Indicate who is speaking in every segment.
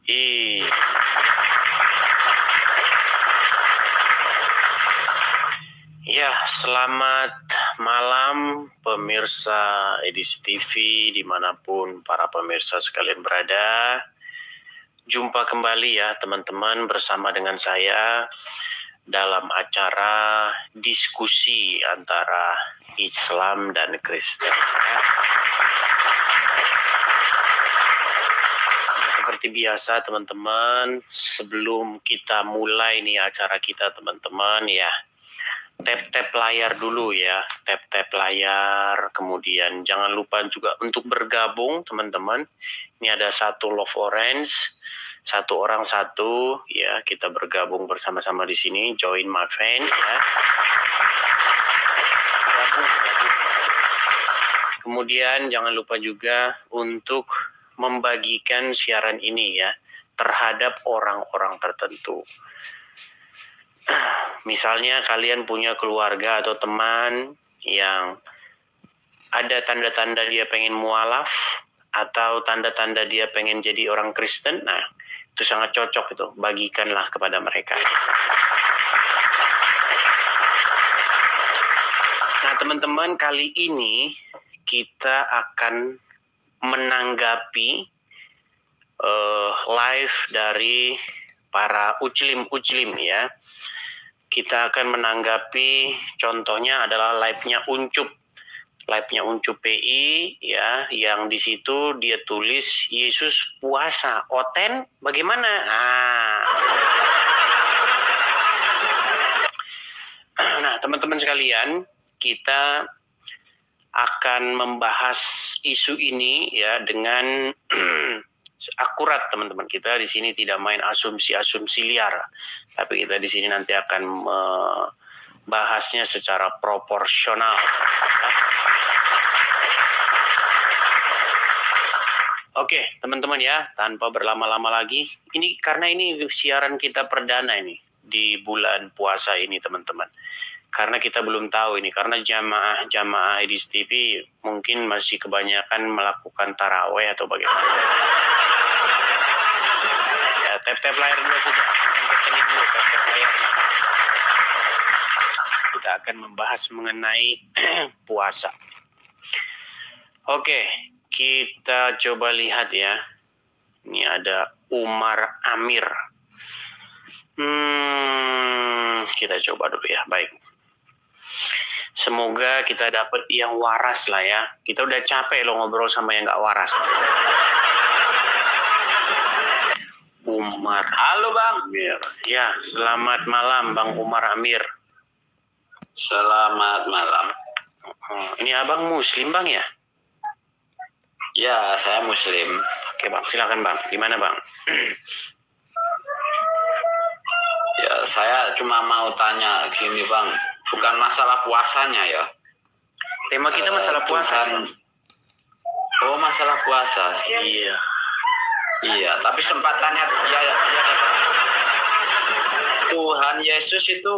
Speaker 1: Iya. Ya, selamat malam pemirsa Edis TV dimanapun para pemirsa sekalian berada. Jumpa kembali ya teman-teman bersama dengan saya dalam acara diskusi antara Islam dan Kristen. Seperti biasa teman-teman, sebelum kita mulai nih acara kita teman-teman ya, tap-tap layar dulu ya, tap-tap layar, kemudian jangan lupa juga untuk bergabung teman-teman. Ini ada satu Love Orange, satu orang satu ya, kita bergabung bersama-sama di sini, join my friend ya. Gabung. Kemudian jangan lupa juga untuk membagikan siaran ini ya terhadap orang-orang tertentu. Misalnya kalian punya keluarga atau teman yang ada tanda-tanda dia pengen mualaf atau tanda-tanda dia pengen jadi orang Kristen, nah itu sangat cocok itu, bagikanlah kepada mereka. Nah teman-teman, kali ini kita akan menanggapi live dari para uclim ya. Kita akan menanggapi, contohnya adalah live-nya Uncup PI ya, yang di situ dia tulis Yesus puasa, Oten bagaimana? Nah, teman-teman sekalian, kita akan membahas isu ini ya dengan akurat teman-teman. Kita di sini tidak main asumsi-asumsi liar, tapi kita di sini nanti akan membahasnya secara proporsional. Oke, teman-teman ya, tanpa berlama-lama lagi, ini karena ini siaran kita perdana ini di bulan puasa ini teman-teman. Karena kita belum tahu ini, karena jamaah Edis TV mungkin masih kebanyakan melakukan taraweh atau bagaimana. Ya, tap-tap layar dulu saja. Kencengin dulu tap-tap layarnya. Kita akan membahas mengenai puasa. Oke, kita coba lihat ya. Ini ada Umar Amir. Kita coba dulu ya, baik. Semoga kita dapat yang waras lah ya. Kita udah capek loh ngobrol sama yang gak waras. Umar.
Speaker 2: Halo Bang.
Speaker 1: Amir. Ya, selamat malam Bang Umar Amir.
Speaker 2: Selamat malam.
Speaker 1: Ini abang Muslim Bang ya?
Speaker 2: Ya, saya Muslim.
Speaker 1: Oke Bang, silakan Bang. Gimana Bang?
Speaker 2: Ya, saya cuma mau tanya gini Bang. Bukan masalah puasanya ya.
Speaker 1: Tema kita masalah puasa.
Speaker 2: Oh, masalah puasa.
Speaker 1: Iya.
Speaker 2: Iya, tapi sempat tanya ya, Tuhan Yesus itu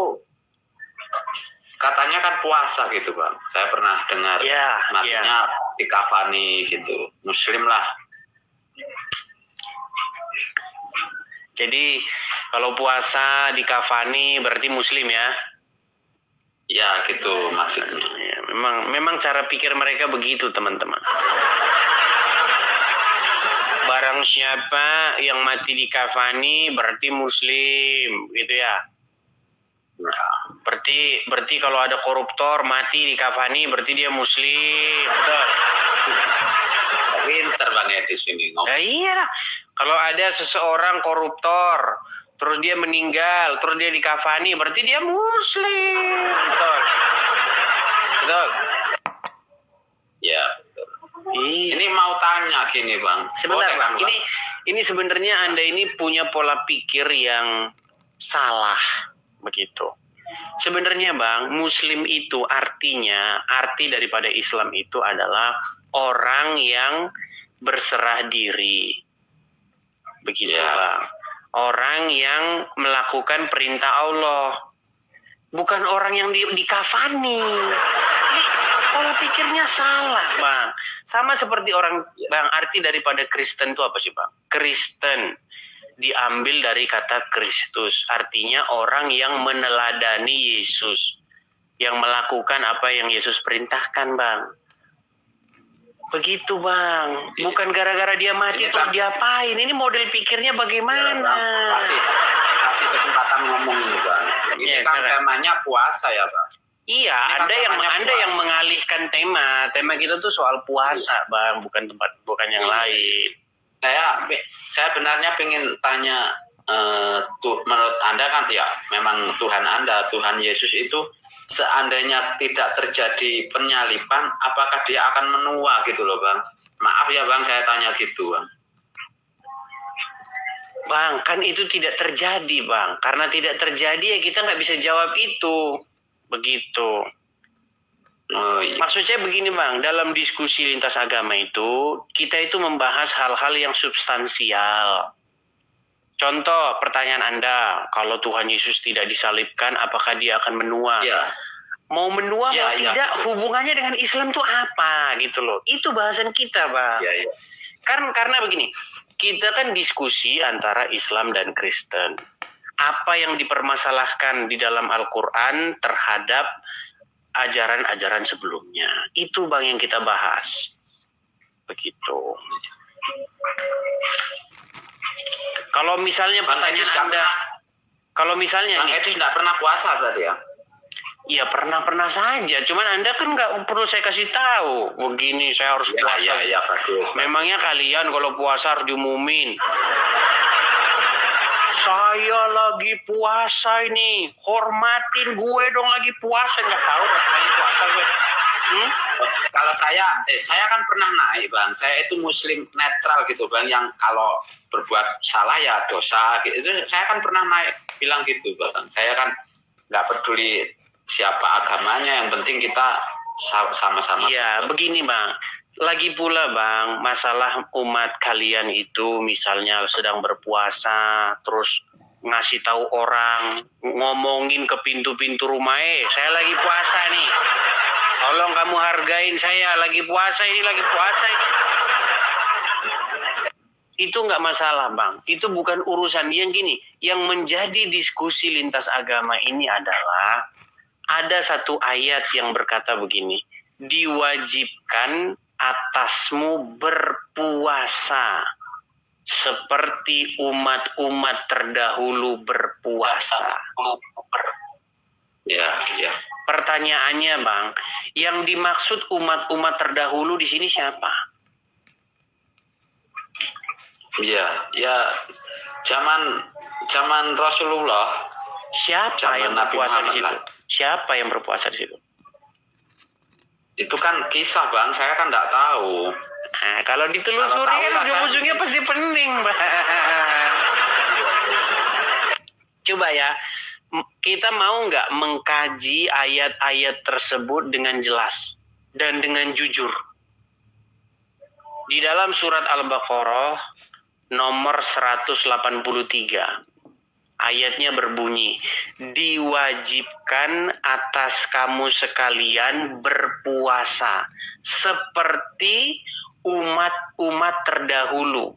Speaker 2: katanya kan puasa gitu Bang. Saya pernah dengar.
Speaker 1: Ya,
Speaker 2: Matinya dikafani gitu. Muslim lah.
Speaker 1: Jadi kalau puasa dikafani berarti Muslim ya?
Speaker 2: Ya, gitu maksudnya.
Speaker 1: Ya, memang cara pikir mereka begitu teman-teman. Barang siapa yang mati dikafani berarti Muslim, gitu ya? Berarti kalau ada koruptor mati dikafani berarti dia Muslim, betul?
Speaker 2: Pinter Bang Edis ini ngomong.
Speaker 1: Ya iyalah, kalau ada seseorang koruptor, terus dia meninggal, terus dia dikafani, berarti dia Muslim, betul? Betul?
Speaker 2: Ya.
Speaker 1: Iya.
Speaker 2: Ini mau tanya gini Bang.
Speaker 1: Sebentar
Speaker 2: Bang.
Speaker 1: Ini sebenarnya Anda ini punya pola pikir yang salah, begitu. Sebenarnya Bang, Muslim itu arti daripada Islam itu adalah orang yang berserah diri. Begitu ya. Bang. Orang yang melakukan perintah Allah. Bukan orang yang dikafani. Pola pikirnya salah Bang. Sama seperti orang Bang, arti daripada Kristen itu apa sih Bang? Kristen diambil dari kata Kristus. Artinya orang yang meneladani Yesus, yang melakukan apa yang Yesus perintahkan, Bang. Begitu, Bang. Bukan gara-gara dia mati
Speaker 2: Ini
Speaker 1: terus
Speaker 2: kan-
Speaker 1: diapain. Ini model pikirnya bagaimana?
Speaker 2: Kasih kesempatan ngomong ini Bang. Ini
Speaker 1: Iya,
Speaker 2: kan
Speaker 1: silakan.
Speaker 2: temanya puasa ya Bang.
Speaker 1: Iya,
Speaker 2: Ini kan
Speaker 1: Anda
Speaker 2: temanya
Speaker 1: yang
Speaker 2: puasa.
Speaker 1: mengalihkan tema. Tema kita tuh soal puasa, Bang, bukan yang lain.
Speaker 2: Saya benarnya pengen tanya menurut Anda kan ya memang Tuhan Anda, Tuhan Yesus itu seandainya tidak terjadi penyalipan, apakah dia akan menua gitu loh Bang? Maaf ya Bang, saya tanya gitu Bang.
Speaker 1: Bang, kan itu tidak terjadi, Bang. Karena tidak terjadi ya kita nggak bisa jawab itu. Begitu.
Speaker 2: Oh, iya.
Speaker 1: Maksud saya begini, Bang. Dalam diskusi lintas agama itu, kita itu membahas hal-hal yang substansial. Contoh pertanyaan Anda, kalau Tuhan Yesus tidak disalibkan, apakah dia akan menua?
Speaker 2: Ya.
Speaker 1: Mau menua
Speaker 2: Ya,
Speaker 1: mau
Speaker 2: ya,
Speaker 1: tidak,
Speaker 2: betul.
Speaker 1: hubungannya dengan Islam tuh apa gitu loh. Itu bahasan kita, Bang.
Speaker 2: Ya, ya.
Speaker 1: Karena begini, kita kan diskusi antara Islam dan Kristen. Apa yang dipermasalahkan di dalam Al-Quran terhadap ajaran-ajaran sebelumnya. Itu, Bang, yang kita bahas. Begitu. Kalau misalnya
Speaker 2: Bang
Speaker 1: pertanyaan
Speaker 2: Edis
Speaker 1: Anda, kalau misalnya
Speaker 2: Bang
Speaker 1: nih,
Speaker 2: Edis nggak pernah puasa berarti ya?
Speaker 1: ya pernah saja. Cuman Anda kan nggak perlu saya kasih tahu. Begini, saya harus puasa.
Speaker 2: Ya, bagus.
Speaker 1: Memangnya kalian kalau puasa harus diumumin? Saya lagi puasa ini, hormatin gue dong lagi puasa. Nggak tahu lagi puasa gue.
Speaker 2: Kalau saya kan pernah naik Bang. Saya itu muslim netral gitu Bang, yang kalau berbuat salah ya dosa gitu. Itu saya kan pernah naik bilang gitu Bang. Saya kan nggak peduli siapa agamanya, yang penting kita sama-sama.
Speaker 1: Iya, begini Bang. Lagi pula Bang, masalah umat kalian itu misalnya sedang berpuasa, terus ngasih tahu orang, ngomongin ke pintu-pintu rumah, saya lagi puasa nih. Tolong kamu hargain saya, lagi puasa ini, lagi puasa ini. Itu nggak masalah Bang, itu bukan urusan. Yang gini, yang menjadi diskusi lintas agama ini adalah ada satu ayat yang berkata begini, diwajibkan atasmu berpuasa seperti umat-umat terdahulu berpuasa.
Speaker 2: Ya.
Speaker 1: Pertanyaannya Bang, yang dimaksud umat-umat terdahulu di sini siapa?
Speaker 2: Ya, zaman Rasulullah.
Speaker 1: Siapa
Speaker 2: Zaman
Speaker 1: yang
Speaker 2: Nabi
Speaker 1: berpuasa di
Speaker 2: Muhammad
Speaker 1: situ?
Speaker 2: lah.
Speaker 1: Siapa yang berpuasa di situ?
Speaker 2: Itu kan kisah Bang, saya kan nggak tahu.
Speaker 1: Nah, kalau ditelusuri
Speaker 2: Kalau tahu
Speaker 1: kan
Speaker 2: lah,
Speaker 1: ujung-ujungnya pasti pening, Bang. Coba ya, kita mau nggak mengkaji ayat-ayat tersebut dengan jelas dan dengan jujur. Di dalam surat Al-Baqarah nomor 183, ayatnya berbunyi, diwajibkan atas kamu sekalian berpuasa seperti umat-umat terdahulu.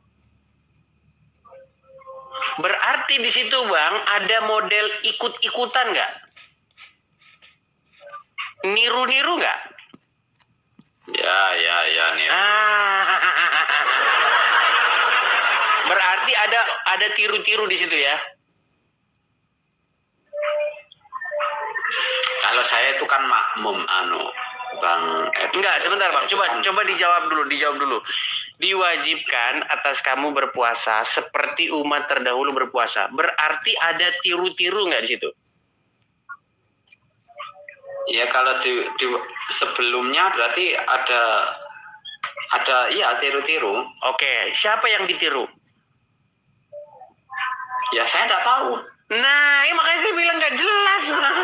Speaker 1: Berarti di situ Bang ada model ikut-ikutan nggak? Niru-niru nggak?
Speaker 2: Ya nih.
Speaker 1: Berarti ada tiru-tiru di situ ya?
Speaker 2: Kalau saya itu kan makmum Bang Edi.
Speaker 1: Enggak, sebentar Bang. Coba dijawab dulu. Diwajibkan atas kamu berpuasa seperti umat terdahulu berpuasa. Berarti ada tiru-tiru nggak di situ?
Speaker 2: Ya kalau di sebelumnya berarti ada ya tiru-tiru.
Speaker 1: Oke, siapa yang ditiru?
Speaker 2: Ya saya nggak tahu.
Speaker 1: Nah, makanya saya bilang nggak jelas, Bang.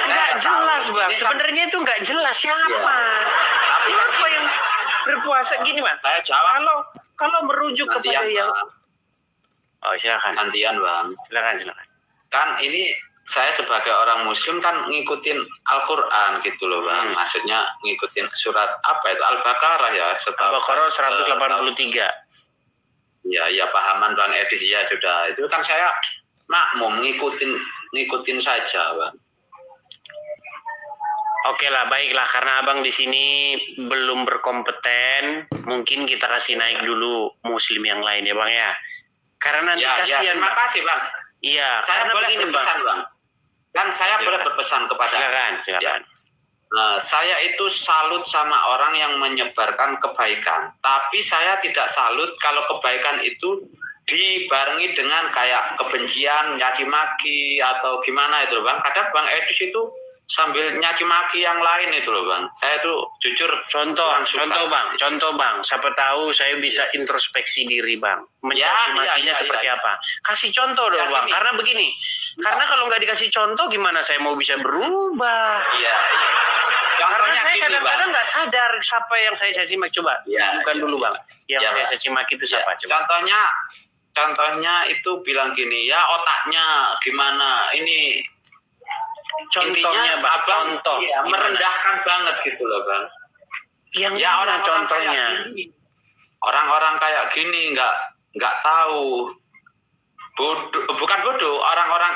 Speaker 1: Nggak jelas, Bang. Sebenarnya itu nggak jelas siapa.
Speaker 2: Ya.
Speaker 1: Siapa yang berpuasa gini, Mas?
Speaker 2: Saya jawab.
Speaker 1: Kalau merujuk kepada yang silakan.
Speaker 2: Gantian Bang.
Speaker 1: Silakan.
Speaker 2: Kan ini saya sebagai orang Muslim kan ngikutin Al-Quran gitu loh Bang. Maksudnya ngikutin surat apa itu Al-Baqarah ya.
Speaker 1: Al-Baqarah 183.
Speaker 2: Ya pahaman Bang Edi ya sudah. Itu kan saya makmum ngikutin saja, Bang.
Speaker 1: Oke lah, baiklah, karena abang di sini belum berkompeten, mungkin kita kasih naik dulu Muslim yang lain ya bang ya. Karena nanti kasihan.
Speaker 2: Terima kasih bang.
Speaker 1: Iya,
Speaker 2: saya boleh berpesan bang. Dan saya boleh berpesan kepada.
Speaker 1: Silakan.
Speaker 2: Ya. Saya itu salut sama orang yang menyebarkan kebaikan, tapi saya tidak salut kalau kebaikan itu dibarengi dengan kayak kebencian, nyaci maki atau gimana itu bang. Kadang Bang Edis itu sambil nyaci maki yang lain itu loh bang. Saya tuh jujur
Speaker 1: contoh bang. Siapa tahu saya bisa introspeksi diri bang. Mencaci makinya seperti apa? Kasih contoh dong bang. Karena begini. Karena kalau nggak dikasih contoh gimana saya mau bisa berubah?
Speaker 2: Iya.
Speaker 1: Karena saya kadang-kadang nggak sadar siapa yang saya caci maki. Coba bukan dulu bang. Yang saya caci maki itu siapa? Coba.
Speaker 2: Contohnya itu bilang gini ya, otaknya gimana ini.
Speaker 1: Contohnya bang, contoh
Speaker 2: merendahkan banget gitu loh bang.
Speaker 1: Yang ya contohnya
Speaker 2: orang-orang kayak gini nggak tahu, bukan bodoh, orang-orang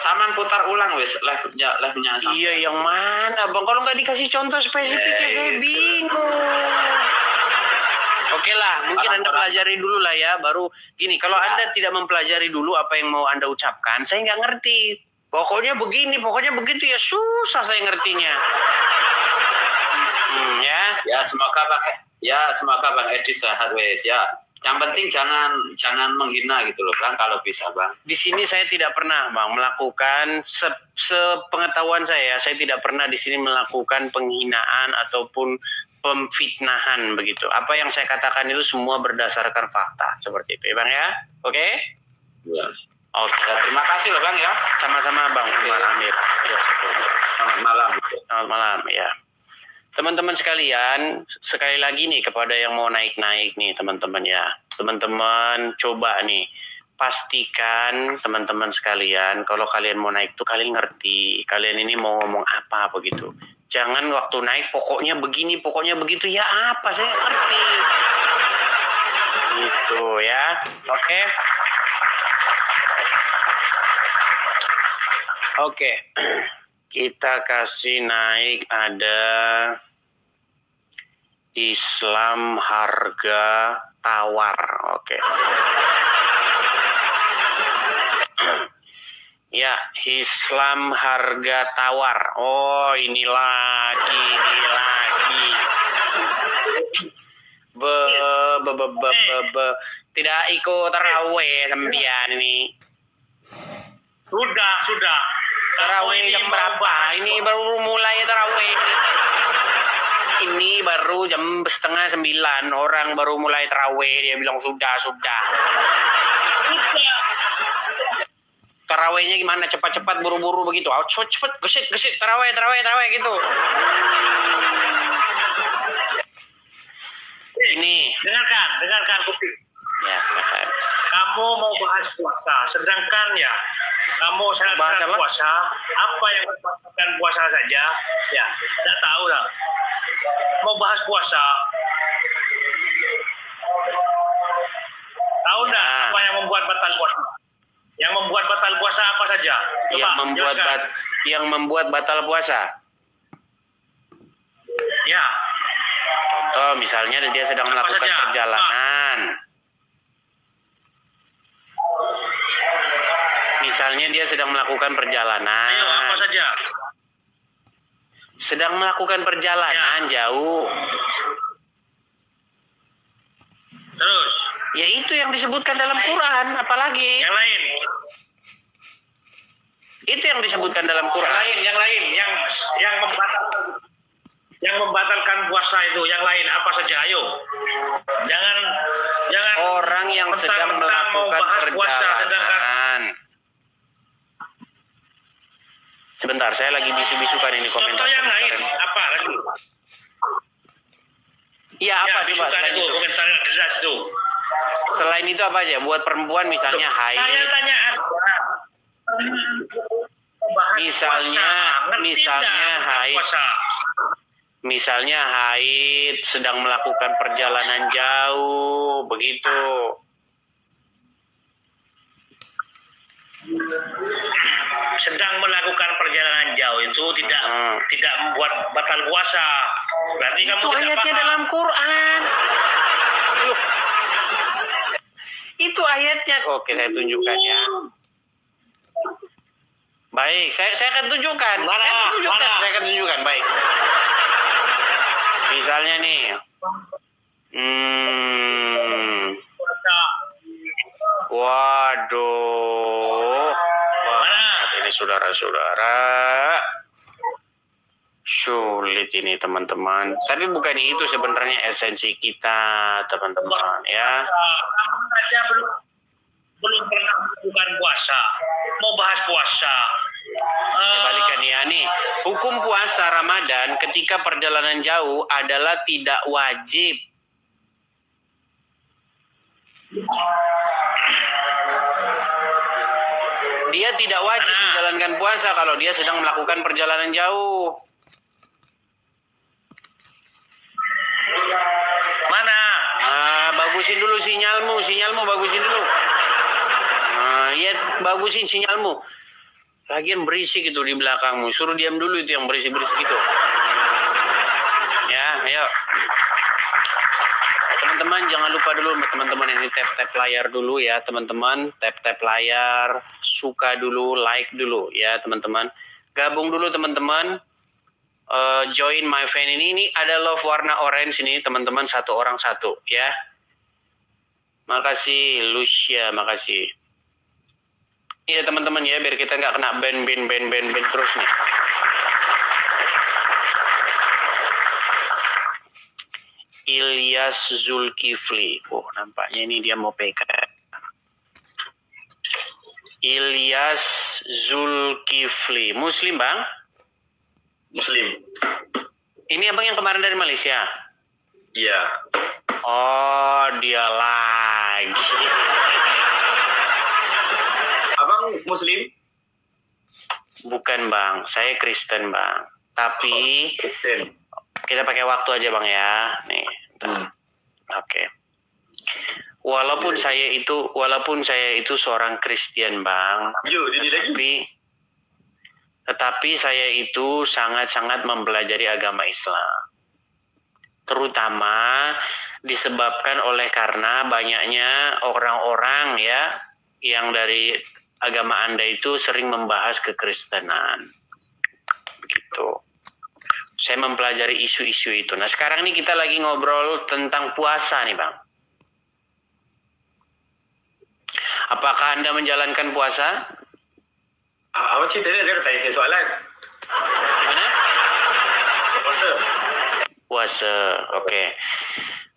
Speaker 2: saman putar ulang wes live-nya sama.
Speaker 1: Iya yang mana bang, kalau nggak dikasih contoh spesifiknya saya bingung. Oke lah, mungkin Anda pelajari dulu lah ya, baru gini. Kalau Anda tidak mempelajari dulu apa yang mau Anda ucapkan, saya nggak ngerti. Pokoknya begini, pokoknya begitu ya, susah saya ngertinya.
Speaker 2: Semoga Bang Edi sehat wes ya. Yang penting jangan menghina gitu loh bang, kalau bisa bang.
Speaker 1: Di sini saya tidak pernah bang melakukan sepengetahuan saya tidak pernah di sini melakukan penghinaan ataupun pemfitnahan begitu. Apa yang saya katakan itu semua berdasarkan fakta seperti itu ya bang ya. Oke?
Speaker 2: Ya.
Speaker 1: Oke,
Speaker 2: terima kasih loh bang ya.
Speaker 1: Sama-sama bang Umar Amir. Ya,
Speaker 2: selamat malam.
Speaker 1: Selamat malam ya. Teman-teman sekalian, sekali lagi nih kepada yang mau naik-naik nih teman-teman ya. Teman-teman coba nih pastikan teman-teman sekalian kalau kalian mau naik tuh kalian ngerti. Kalian ini mau ngomong apa begitu. Jangan waktu naik pokoknya begini, pokoknya begitu. Ya apa saya ngerti. Gitu ya. Oke. Oke, kita kasih naik ada Islam harga tawar. Oke. Ya, Islam harga tawar. Oh, ini lagi. Tidak ikut tarawih sampean ini.
Speaker 3: Sudah.
Speaker 1: Tarawih jam berapa? Ini baru mulai tarawih. Ini baru jam 8:30. Orang baru mulai tarawih. Dia bilang sudah. Tarawihnya gimana? Cepat-cepat buru-buru begitu. Cepet gesit tarawih gitu. Ini.
Speaker 3: Dengarkan Kupi.
Speaker 1: Ya, silakan.
Speaker 3: Kamu mau bahas puasa, sedangkan ya kamu sangat puasa, apa yang membatalkan puasa saja, ya tidak tahu lah. Mau bahas puasa, tahu enggak apa yang membuat batal puasa? Yang membuat batal puasa apa saja? Coba
Speaker 1: yang membuat batal puasa.
Speaker 3: Ya.
Speaker 1: Contoh misalnya dia sedang melakukan perjalanan.
Speaker 3: Ayo, apa saja?
Speaker 1: Sedang melakukan perjalanan jauh.
Speaker 3: Terus?
Speaker 1: Ya itu yang disebutkan dalam Quran, apalagi?
Speaker 3: Yang lain.
Speaker 1: Itu yang disebutkan dalam Quran.
Speaker 3: Yang lain, yang membatalkan puasa itu, yang lain apa saja? Ayo. Jangan
Speaker 1: orang yang sedang melakukan perjalanan. Sebentar, saya lagi bisu-bisukan ini komentar.
Speaker 3: Contoh yang lain apa lagi?
Speaker 1: Iya, apa coba
Speaker 3: selain itu? Komentar jelas itu.
Speaker 1: Selain itu apa aja? Buat perempuan misalnya haid.
Speaker 3: Saya tanya
Speaker 1: Misalnya haid sedang melakukan perjalanan jauh, begitu.
Speaker 3: sedang melakukan perjalanan jauh itu tidak membuat batal puasa. Berarti kamu
Speaker 1: Itu
Speaker 3: tidak
Speaker 1: ayatnya
Speaker 3: paham.
Speaker 1: dalam Quran. Loh. Itu ayatnya. Oke, saya tunjukkan ya. Baik, saya akan tunjukkan. Saya akan tunjukkan. Baik. Misalnya nih.
Speaker 3: Puasa.
Speaker 1: Waduh. Wah, ini saudara-saudara. Sulit ini teman-teman. Tapi bukan itu sebenarnya esensi kita, teman-teman ya.
Speaker 3: Kamu saja belum pernah melakukan puasa. Mau bahas puasa.
Speaker 1: Balikan ya nih. Hukum puasa Ramadan ketika perjalanan jauh adalah tidak wajib. Dia tidak wajib menjalankan puasa kalau dia sedang melakukan perjalanan jauh.
Speaker 3: Mana?
Speaker 1: Bagusin dulu sinyalmu bagusin dulu. Ya bagusin sinyalmu. Lagian berisik itu di belakangmu. Suruh diam dulu itu yang berisik-berisik itu. Ya, ayo. Teman-teman jangan lupa dulu teman-teman ini tap layar dulu ya teman-teman. Tap layar, suka dulu, like dulu ya teman-teman. Gabung dulu teman-teman. Join my fan ini ada love warna orange ini teman-teman, satu orang satu ya. Makasih Lucia, makasih. Iya teman-teman ya, biar kita nggak kena ban terus nih. Ilyas Zulkifli. Oh, nampaknya ini dia mau PK. Ilyas Zulkifli. Muslim, Bang?
Speaker 4: Muslim.
Speaker 1: Ini abang yang kemarin dari Malaysia?
Speaker 4: Iya.
Speaker 1: Oh, dia lagi.
Speaker 4: Abang Muslim?
Speaker 1: Bukan, Bang. Saya Kristen, Bang. Tapi
Speaker 4: Kristen.
Speaker 1: kita pakai waktu aja, Bang ya. Nih. Oke. Walaupun saya itu seorang Kristen, Bang.
Speaker 4: Yo, ini lagi.
Speaker 1: Tetapi saya itu sangat-sangat mempelajari agama Islam. Terutama disebabkan oleh karena banyaknya orang-orang ya yang dari agama Anda itu sering membahas kekristenan. Begitu. Saya mempelajari isu-isu itu. Nah, sekarang ini kita lagi ngobrol tentang puasa nih, Bang. Apakah Anda menjalankan puasa?
Speaker 4: Abang cerita dia jangan tanya saya soalan.
Speaker 1: Gimana?
Speaker 4: Puasa.
Speaker 1: Puasa, oke.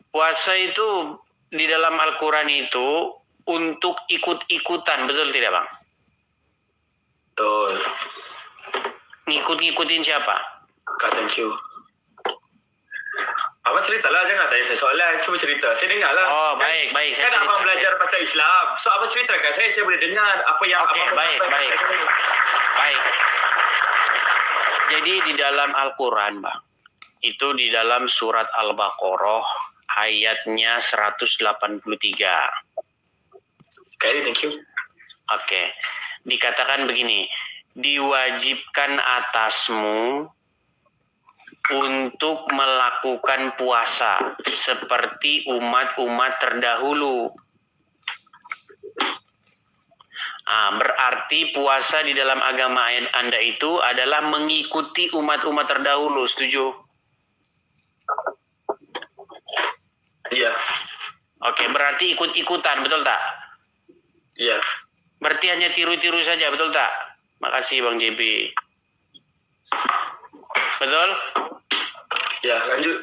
Speaker 1: Puasa itu di dalam Al-Quran itu untuk ikut-ikutan, betul tidak, Bang?
Speaker 4: Betul.
Speaker 1: Ngikut-ngikutin siapa?
Speaker 4: Kak, thank you. Abang ceritalah, jangan tanya saya soalan. Cuba cerita. Saya dengar lah.
Speaker 1: Oh, baik. Saya
Speaker 4: Kan abang
Speaker 1: cerita.
Speaker 4: belajar pasal Islam. So, abang ceritakan saya boleh dengar apa yang
Speaker 1: Oke,
Speaker 4: abang
Speaker 1: baik. Baik. Jadi di dalam Al-Quran, Bang, itu di dalam surat Al-Baqarah ayatnya 183.
Speaker 4: Kak, thank you.
Speaker 1: Oke. Dikatakan begini, diwajibkan atasmu untuk melakukan puasa seperti umat-umat terdahulu. Berarti puasa di dalam agama Anda itu adalah mengikuti umat-umat terdahulu, setuju?
Speaker 4: Iya.
Speaker 1: Oke, berarti ikut-ikutan, betul tak?
Speaker 4: Iya.
Speaker 1: Berarti hanya tiru-tiru saja, betul tak? Makasih Bang JB. Betul?
Speaker 4: Ya, lanjut.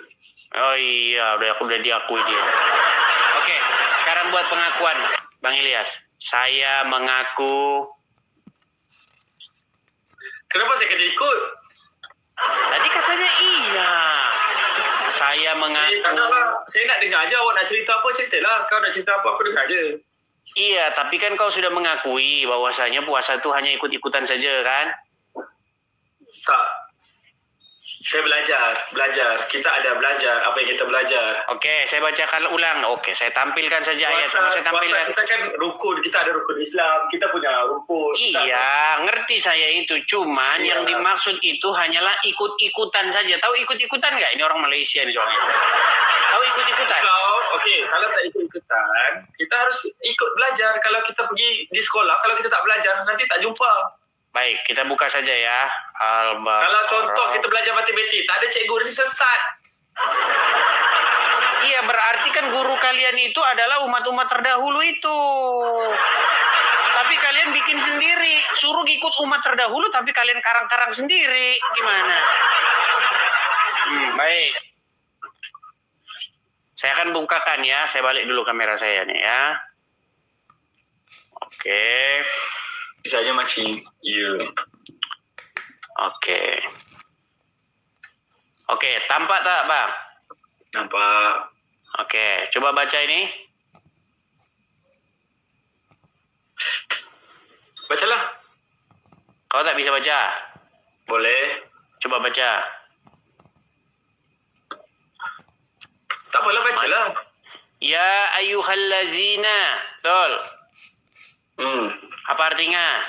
Speaker 1: Oh iya, udah diakui dia. Oke, sekarang buat pengakuan, Bang Ilyas. Saya mengaku.
Speaker 4: Kenapa saya kena ikut?
Speaker 1: Tadi katanya iya. Saya mengaku.
Speaker 4: Takkanlah. Saya nak dengar aja. Awak nak cerita apa, ceritalah. Kau nak cerita apa, aku dengar aja.
Speaker 1: Iya, tapi kan kau sudah mengakui bahwasanya puasa itu hanya ikut-ikutan saja, kan?
Speaker 4: Tak. Saya belajar. Kita ada belajar apa yang kita belajar.
Speaker 1: Oke, saya bacakan ulang. Oke, saya tampilkan saja ayat. Saya
Speaker 4: Puasa
Speaker 1: tampilkan.
Speaker 4: kita kan rukun, kita ada rukun Islam, kita punya rukun.
Speaker 1: Iya, ngerti saya itu. Cuman
Speaker 4: Iya.
Speaker 1: yang dimaksud itu hanyalah ikut-ikutan saja. Tahu ikut-ikutan nggak? Ini orang Malaysia nih soalnya. Tahu ikut-ikutan?
Speaker 4: Kalau tak ikut-ikutan, kita harus ikut belajar. Kalau kita pergi di sekolah, kalau kita tak belajar, nanti tak jumpa.
Speaker 1: Baik, kita buka saja ya.
Speaker 4: Kalau contoh kita belajar matematik, tak ada cikgu, nanti sesat.
Speaker 1: Iya, berarti kan guru kalian itu adalah umat-umat terdahulu itu. Tapi kalian bikin sendiri. Suruh ikut umat terdahulu, tapi kalian karang-karang sendiri. Gimana? Baik. Saya akan bukakan ya. Saya balik dulu kamera saya nih ya. Oke.
Speaker 4: Bisa aja mancing. Iya.
Speaker 1: Oke. Oke, tampak tak, Bang?
Speaker 4: Nampak.
Speaker 1: Oke, coba baca ini.
Speaker 4: Bacalah.
Speaker 1: Kau tak bisa baca?
Speaker 4: Boleh.
Speaker 1: Coba baca.
Speaker 4: Tak apalah, bacalah.
Speaker 1: Ya ayyuhallazina. Betul. Apa artinya?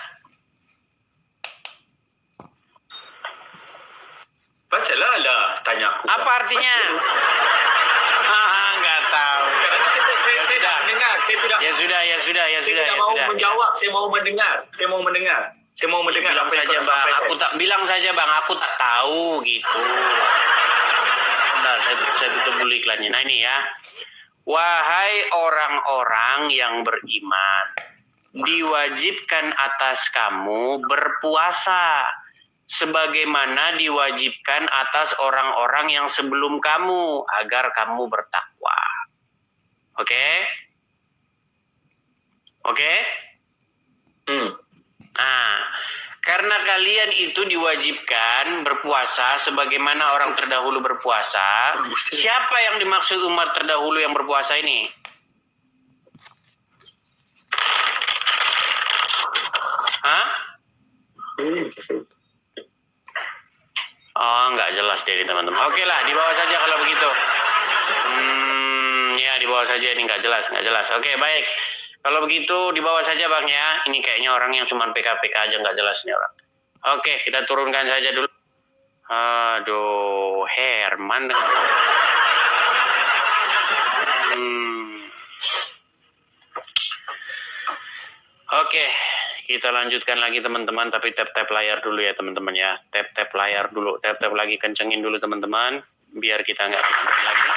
Speaker 4: Bacalah lah, tanya aku.
Speaker 1: Apa artinya? Nggak tahu.
Speaker 4: Kadang saya
Speaker 1: sudah.
Speaker 4: tak mendengar. Saya tidak.
Speaker 1: Ya sudah.
Speaker 4: Saya tidak mau menjawab. Saya mau mendengar. Saya mau mendengar
Speaker 1: Bilang
Speaker 4: apa yang
Speaker 1: saja,
Speaker 4: kau
Speaker 1: Bang.
Speaker 4: sampaikan.
Speaker 1: Bilang saja, Bang. Aku tak tahu gitu. Bentar, saya tutup dulu iklannya. Nah ini ya. Wahai orang-orang yang beriman, diwajibkan atas kamu berpuasa sebagaimana diwajibkan atas orang-orang yang sebelum kamu agar kamu bertakwa. Oke? Oke? Nah, karena kalian itu diwajibkan berpuasa sebagaimana orang terdahulu berpuasa, siapa yang dimaksud umat terdahulu yang berpuasa ini? Hah? Oh, nggak jelas deh teman-teman. Oke lah, di bawah saja kalau begitu. Ya di bawah saja, ini nggak jelas. Oke, baik. Kalau begitu di bawah saja Bang ya. Ini kayaknya orang yang cuma PK-PK aja nggak jelas nih orang. Oke, kita turunkan saja dulu. Aduh, Herman. Oke, kita lanjutkan lagi teman-teman. Tapi tap-tap layar dulu ya teman-teman ya. Tap-tap layar dulu. Tap-tap lagi, kencengin dulu teman-teman. Biar kita nggak ketinggalan lagi.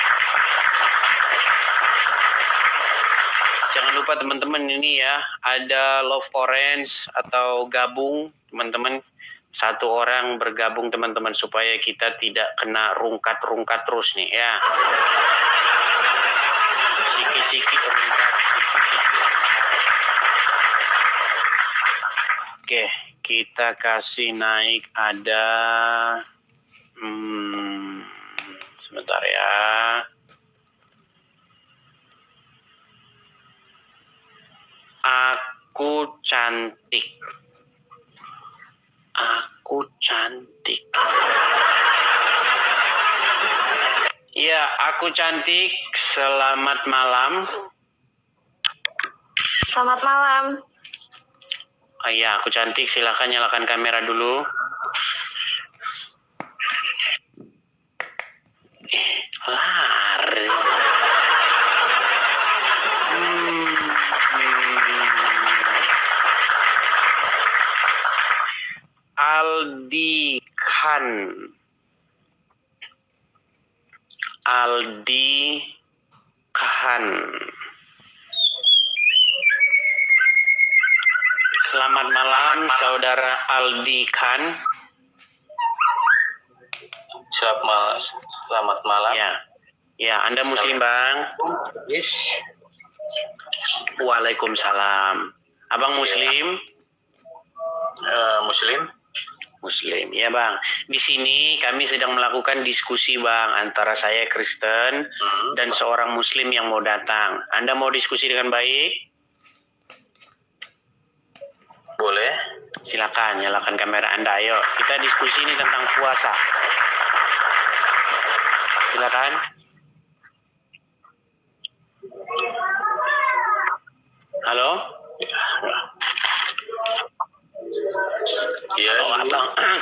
Speaker 1: Jangan lupa teman-teman ini ya, ada love orange atau gabung teman-teman. Satu orang bergabung teman-teman supaya kita tidak kena rungkat-rungkat terus nih ya. Siki-siki rungkat, siki-siki rungkat. Oke, kita kasih naik ada sebentar ya. Aku cantik. Aku cantik. Ya, aku cantik. Selamat malam.
Speaker 5: Selamat malam.
Speaker 1: Oh iya, aku cantik. Silakan nyalakan kamera dulu. Lari. Aldi Khan. Selamat malam saudara Aldi Khan.
Speaker 2: Selamat malam.
Speaker 1: Ya, Anda Muslim Bang?
Speaker 2: Yes.
Speaker 1: Waalaikumsalam. Abang Muslim? Muslim, ya Bang. Di sini kami sedang melakukan diskusi Bang antara saya Kristen dan seorang Muslim yang mau datang. Anda mau diskusi dengan baik?
Speaker 2: Boleh.
Speaker 1: Silakan nyalakan kamera Anda. Ayo, kita diskusi ini tentang puasa. Silakan. Halo?
Speaker 4: Iya,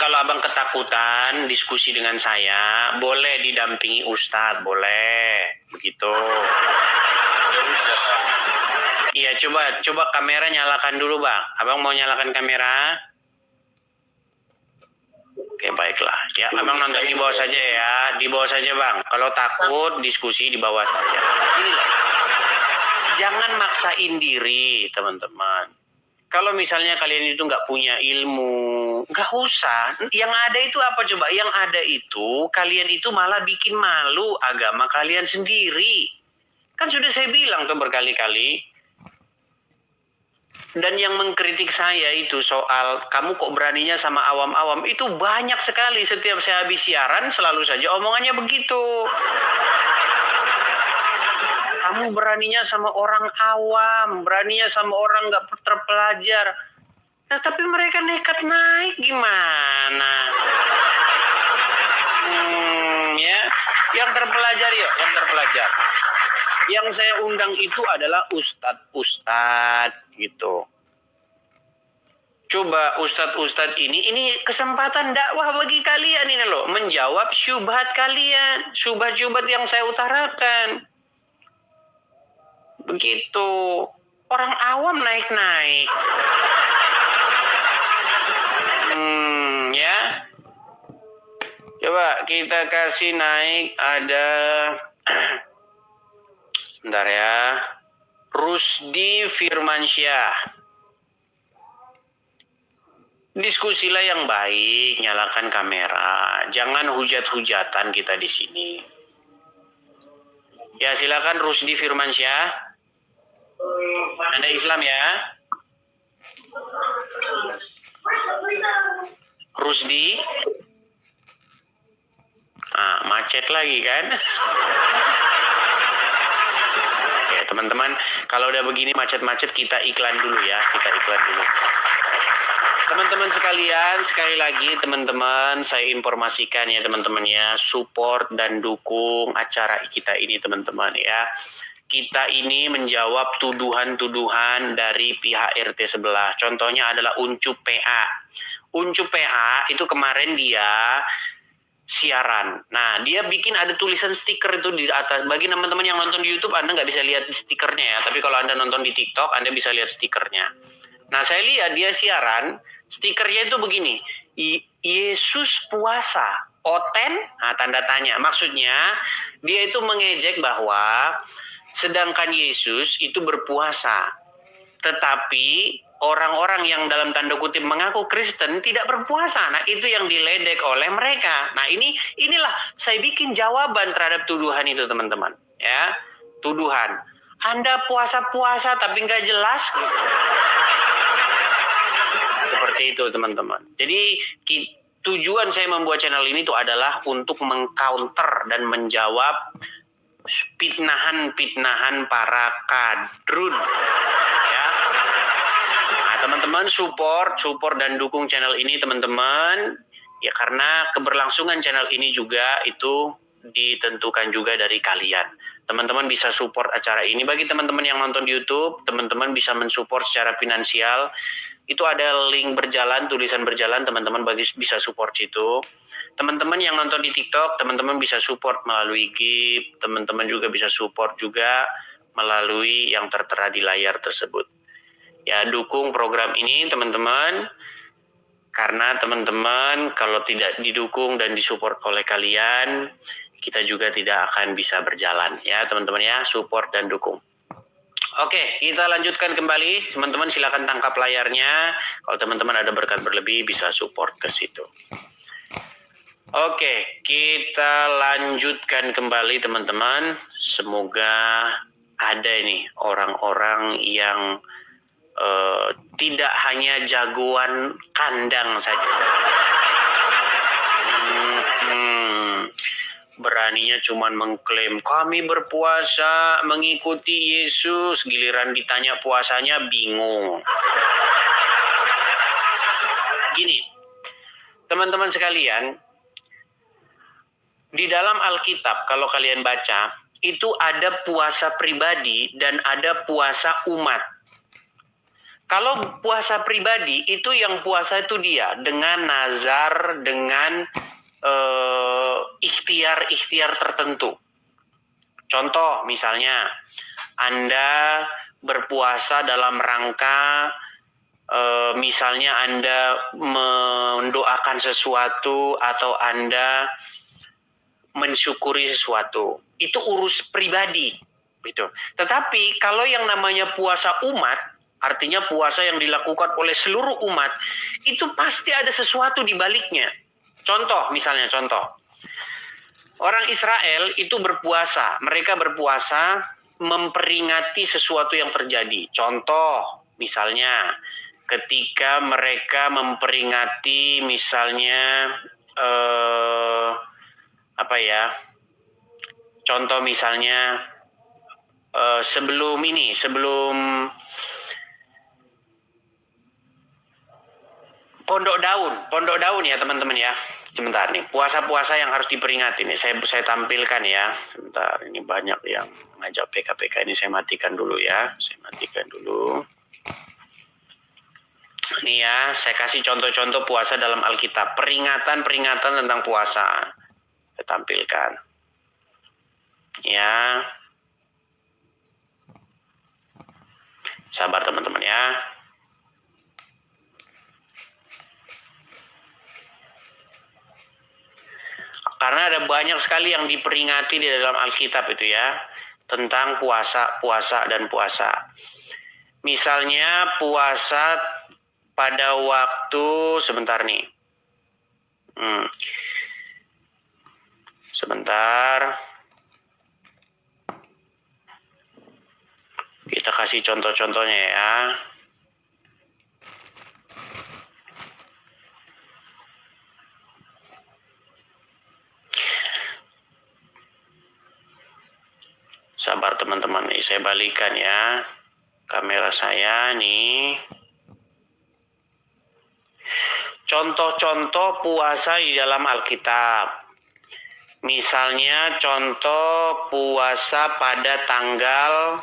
Speaker 1: Kalau abang ketakutan diskusi dengan saya, boleh didampingi Ustadz, boleh. Begitu. Iya, coba kamera nyalakan dulu, Bang. Abang mau nyalakan kamera? Oke, baiklah. Ya, abang nonton di bawah saja ya. Di bawah saja, Bang. Kalau takut, diskusi di bawah saja. Ini loh. Jangan maksain diri, teman-teman. Kalau misalnya kalian itu nggak punya ilmu, nggak usah. Yang ada itu apa coba? Yang ada itu, kalian itu malah bikin malu agama kalian sendiri. Kan sudah saya bilang tuh berkali-kali. Dan yang mengkritik saya itu soal kamu kok beraninya sama awam-awam, itu banyak sekali. Setiap saya habis siaran selalu saja omongannya begitu. Kamu beraninya sama orang awam, beraninya sama orang nggak terpelajar. Nah, tapi mereka nekat naik gimana? Ya, yang terpelajar yuk, yang terpelajar. Yang saya undang itu adalah ustadz-ustadz gitu. Coba ustadz-ustadz ini kesempatan dakwah bagi kalian ini loh, menjawab syubhat kalian, syubhat-syubhat yang saya utarakan. Begitu. Orang awam naik-naik. Ya. Coba kita kasih naik ada bentar ya. Rusdi Firmansyah. Diskusilah yang baik, nyalakan kamera. Jangan hujat-hujatan kita di sini. Ya, silakan Rusdi Firmansyah. Anda Islam ya? Rusdi? Macet lagi kan? Oke, teman-teman, kalau udah begini macet-macet kita iklan dulu ya, kita iklan dulu. Teman-teman sekalian, sekali lagi teman-teman, saya informasikan ya teman-teman ya, support dan dukung acara kita ini teman-teman ya. Kita ini menjawab tuduhan-tuduhan dari pihak RT sebelah. Contohnya adalah Uncup PA. Uncup PA itu kemarin dia siaran. Nah, dia bikin ada tulisan stiker itu di atas. Bagi teman-teman yang nonton di YouTube, Anda nggak bisa lihat stikernya ya. Tapi kalau Anda nonton di TikTok, Anda bisa lihat stikernya. Nah, saya lihat dia siaran, stikernya itu begini. Yesus puasa. Oten? Nah, tanda tanya. Maksudnya, dia itu mengejek bahwa sedangkan Yesus itu berpuasa. Tetapi orang-orang yang dalam tanda kutip mengaku Kristen tidak berpuasa. Nah, itu yang diledek oleh mereka. Nah, inilah saya bikin jawaban terhadap tuduhan itu, teman-teman. Ya, tuduhan. Anda puasa-puasa tapi nggak jelas. Seperti itu, teman-teman. Jadi, tujuan saya membuat channel ini itu adalah untuk mengcounter dan menjawab pitnahan-pitnahan para kadrun. Ya. Nah, teman-teman support dan dukung channel ini, teman-teman. Ya, karena keberlangsungan channel ini juga itu ditentukan juga dari kalian. Teman-teman bisa support acara ini. Bagi teman-teman yang nonton di YouTube, teman-teman bisa mensupport secara finansial. Itu ada link berjalan, tulisan berjalan, teman-teman bisa support situ. Teman-teman yang nonton di TikTok, teman-teman bisa support melalui GIF, teman-teman juga bisa support juga melalui yang tertera di layar tersebut. Ya, dukung program ini, teman-teman. Karena teman-teman kalau tidak didukung dan disupport oleh kalian, kita juga tidak akan bisa berjalan. Ya, teman-teman ya, support dan dukung. Oke, kita lanjutkan kembali. Teman-teman silakan tangkap layarnya. Kalau teman-teman ada berkat berlebih, bisa support ke situ. Oke, kita lanjutkan kembali teman-teman. Semoga ada nih orang-orang yang tidak hanya jagoan kandang saja. Beraninya cuman mengklaim kami berpuasa mengikuti Yesus, giliran ditanya puasanya bingung. Gini, teman-teman sekalian, Di dalam Alkitab, kalau kalian baca, itu ada puasa pribadi dan ada puasa umat. Kalau puasa pribadi, itu yang puasa itu dia, dengan nazar, dengan ikhtiar-ikhtiar tertentu. Contoh, misalnya, Anda berpuasa dalam rangka misalnya Anda mendoakan sesuatu atau Anda mensyukuri sesuatu. Itu urus pribadi, gitu. Tetapi kalau yang namanya puasa umat, artinya puasa yang dilakukan oleh seluruh umat, itu pasti ada sesuatu di baliknya. Contoh, misalnya contoh. Orang Israel itu berpuasa. Mereka berpuasa memperingati sesuatu yang terjadi. Contoh, misalnya ketika mereka memperingati misalnya contoh misalnya sebelum pondok daun ya teman-teman ya. Sebentar nih, puasa-puasa yang harus diperingati nih. Saya tampilkan ya. Sebentar, ini banyak yang ngajak PK ini, saya matikan dulu ya. Nih ya, saya kasih contoh-contoh puasa dalam Alkitab. Peringatan-peringatan tentang puasa. Saya tampilkan. Ya. Sabar teman-teman ya. Karena ada banyak sekali yang diperingati di dalam Alkitab itu ya. Tentang puasa dan puasa. Misalnya puasa pada waktu, sebentar nih. Sebentar. Kita kasih contoh-contohnya ya. Sabar teman-teman nih, saya balikan ya kamera saya nih. Contoh-contoh puasa di dalam Alkitab. Misalnya contoh puasa pada tanggal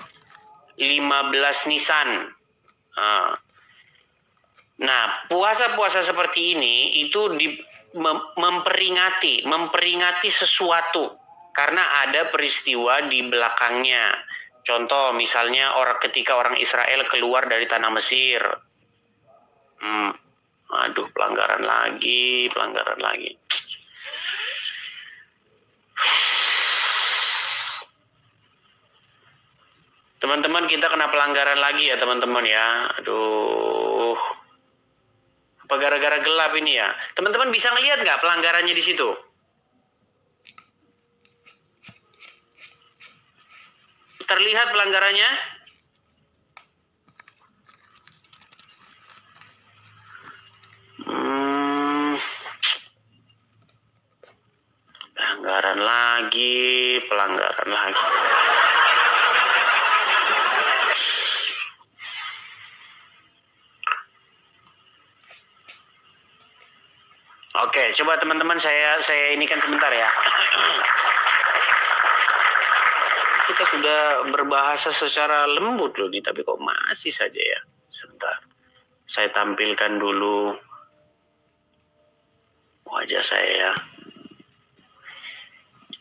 Speaker 1: 15 Nisan. Nah, puasa-puasa seperti ini itu memperingati sesuatu karena ada peristiwa di belakangnya. Contoh misalnya ketika orang Israel keluar dari tanah Mesir. Aduh, pelanggaran lagi. Teman-teman, kita kena pelanggaran lagi ya teman-teman ya. Aduh. Apa gara-gara gelap ini ya? Teman-teman bisa ngelihat nggak pelanggarannya di situ? Terlihat pelanggarannya? Pelanggaran lagi. Oke, coba teman-teman saya ini kan sebentar ya. Kita sudah berbahasa secara lembut loh nih, tapi kok masih saja ya. Sebentar. Saya tampilkan dulu wajah saya ya.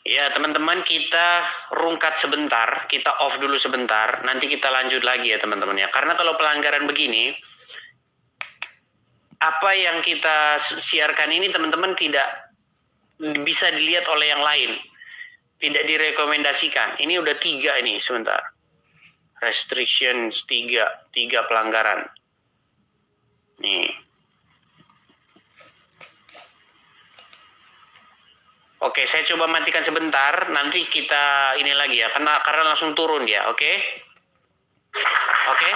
Speaker 1: Ya, teman-teman, kita rungkat sebentar, kita off dulu sebentar, nanti kita lanjut lagi ya teman-teman ya. Karena kalau pelanggaran begini, apa yang kita siarkan ini teman-teman tidak bisa dilihat oleh yang lain. Tidak direkomendasikan. Ini udah 3 ini, sebentar. Restrictions 3 pelanggaran. Nih. Oke, saya coba matikan sebentar, nanti kita ini lagi ya, karena langsung turun dia, oke? Oke?